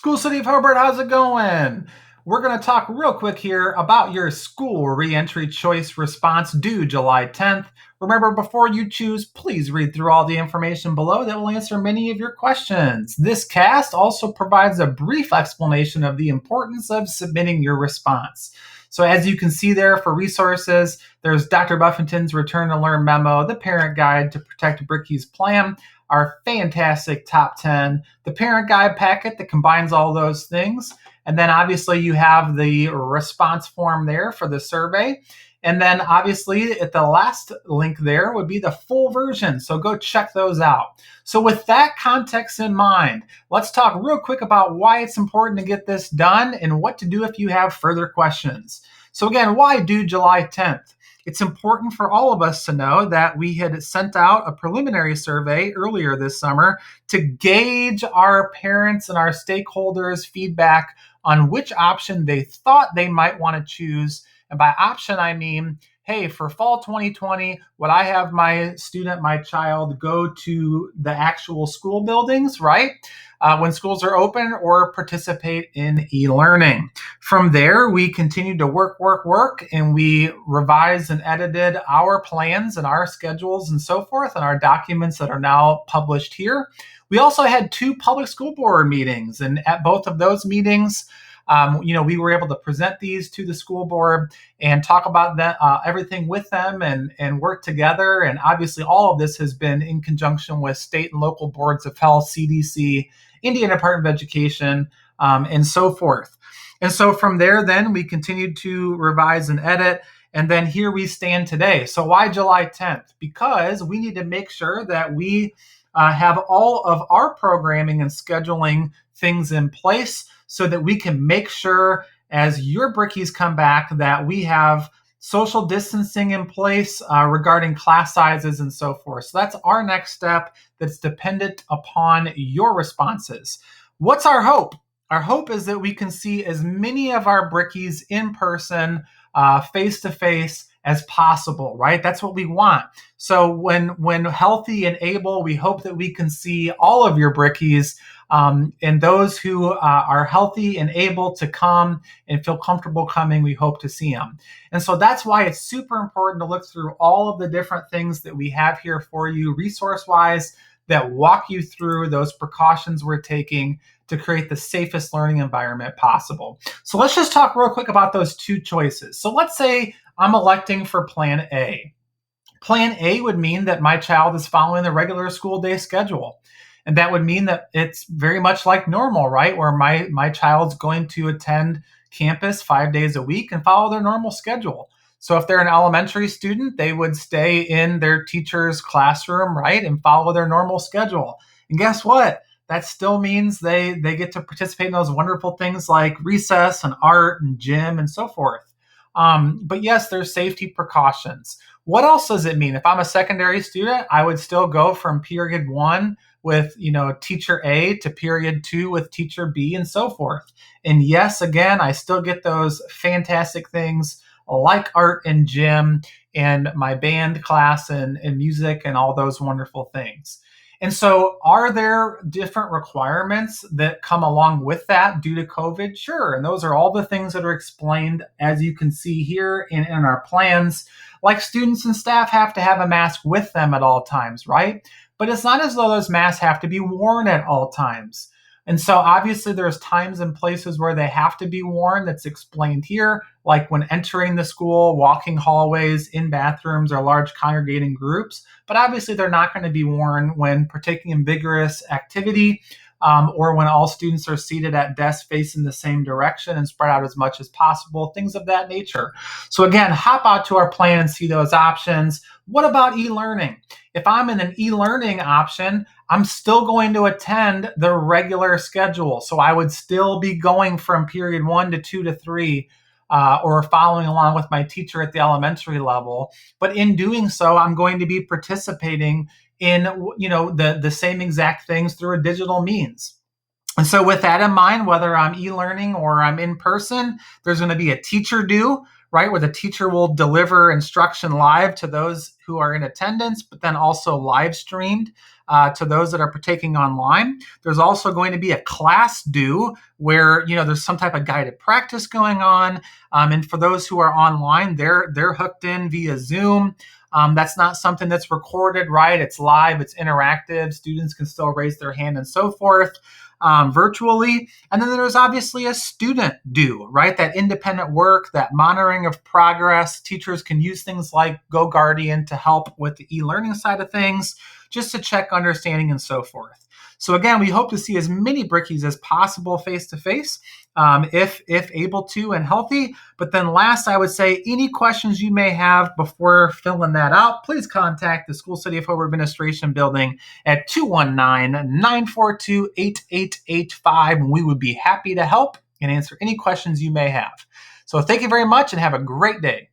School City of Hobart, how's it going? We're going to talk real quick here about your school reentry choice response due July 10th. Remember, before you choose, please read through all the information below that will answer many of your questions. This cast also provides a brief explanation of the importance of submitting your response. So as you can see there for resources, there's Dr. Buffington's Return to Learn memo, the parent guide to protect Brickey's plan, our fantastic top 10, the parent guide packet that combines all those things. And then obviously you have the response form there for the survey. And then obviously at the last link there would be the full version. So go check those out. So with that context in mind, let's talk real quick about why it's important to get this done and what to do if you have further questions. So again, why due July 10th? It's important for all of us to know that we had sent out a preliminary survey earlier this summer to gauge our parents and our stakeholders' feedback on which option they thought they might want to choose. And by option, I mean, hey, for fall 2020, would I have my student, my child, go to the actual school buildings, right? When schools are open, or participate in e-learning. From there, we continued to work, and we revised and edited our plans and our schedules and so forth, and our documents that are now published here. We also had 2 public school board meetings, and at both of those meetings, we were able to present these to the school board and talk about that, everything with them and work together. And obviously, all of this has been in conjunction with state and local boards of health, CDC, Indiana Department of Education, and so forth. And so from there, then we continued to revise and edit. And then here we stand today. So why July 10th? Because we need to make sure that we have all of our programming and scheduling things in place so that we can make sure as your brickies come back that we have social distancing in place regarding class sizes and so forth. So that's our next step that's dependent upon your responses. What's our hope? Our hope is that we can see as many of our brickies in person, face to face as possible, right? That's what we want. So when healthy and able, we hope that we can see all of your brickies, and those who are healthy and able to come and feel comfortable coming, we hope to see them. And so that's why it's super important to look through all of the different things that we have here for you resource-wise that walk you through those precautions we're taking to create the safest learning environment possible. So let's just talk real quick about those 2 choices. So let's say I'm electing for Plan A. Plan A would mean that my child is following the regular school day schedule. And that would mean that it's very much like normal, right? Where my child's going to attend campus 5 days a week and follow their normal schedule. So if they're an elementary student, they would stay in their teacher's classroom, right? And follow their normal schedule. And guess what? That still means they get to participate in those wonderful things like recess and art and gym and so forth. But yes, there's safety precautions. What else does it mean? If I'm a secondary student, I would still go from period 1 with, teacher A to period 2 with teacher B and so forth. And yes, again, I still get those fantastic things like art and gym and my band class and music and all those wonderful things. And so are there different requirements that come along with that due to COVID? Sure. And those are all the things that are explained, as you can see here in our plans. Like students and staff have to have a mask with them at all times, right? But it's not as though those masks have to be worn at all times. And so obviously there's times and places where they have to be worn that's explained here, like when entering the school, walking hallways, in bathrooms, or large congregating groups. But obviously they're not going to be worn when partaking in vigorous activity, or when all students are seated at desks facing the same direction and spread out as much as possible, things of that nature. So again, hop out to our plan and see those options. What about e-learning? If I'm in an e-learning option, I'm still going to attend the regular schedule. So I would still be going from period 1 to 2 to 3, or following along with my teacher at the elementary level. But in doing so, I'm going to be participating in the same exact things through a digital means. And so with that in mind, whether I'm e-learning or I'm in person, there's going to be a teacher due, right, where the teacher will deliver instruction live to those who are in attendance, but then also live streamed to those that are partaking online. There's also going to be a class due where there's some type of guided practice going on, and for those who are online, they're hooked in via Zoom. That's not something that's recorded, right? It's live, it's interactive. Students can still raise their hand and so forth virtually. And then there's obviously a student due, right? That independent work, that monitoring of progress. Teachers can use things like GoGuardian to help with the e-learning side of things, just to check understanding and so forth. So again, we hope to see as many brickies as possible face to face, if able to and healthy. But then last, I would say any questions you may have before filling that out, please contact the School City of Hope Administration building at 219-942-8885. And we would be happy to help and answer any questions you may have. So thank you very much and have a great day.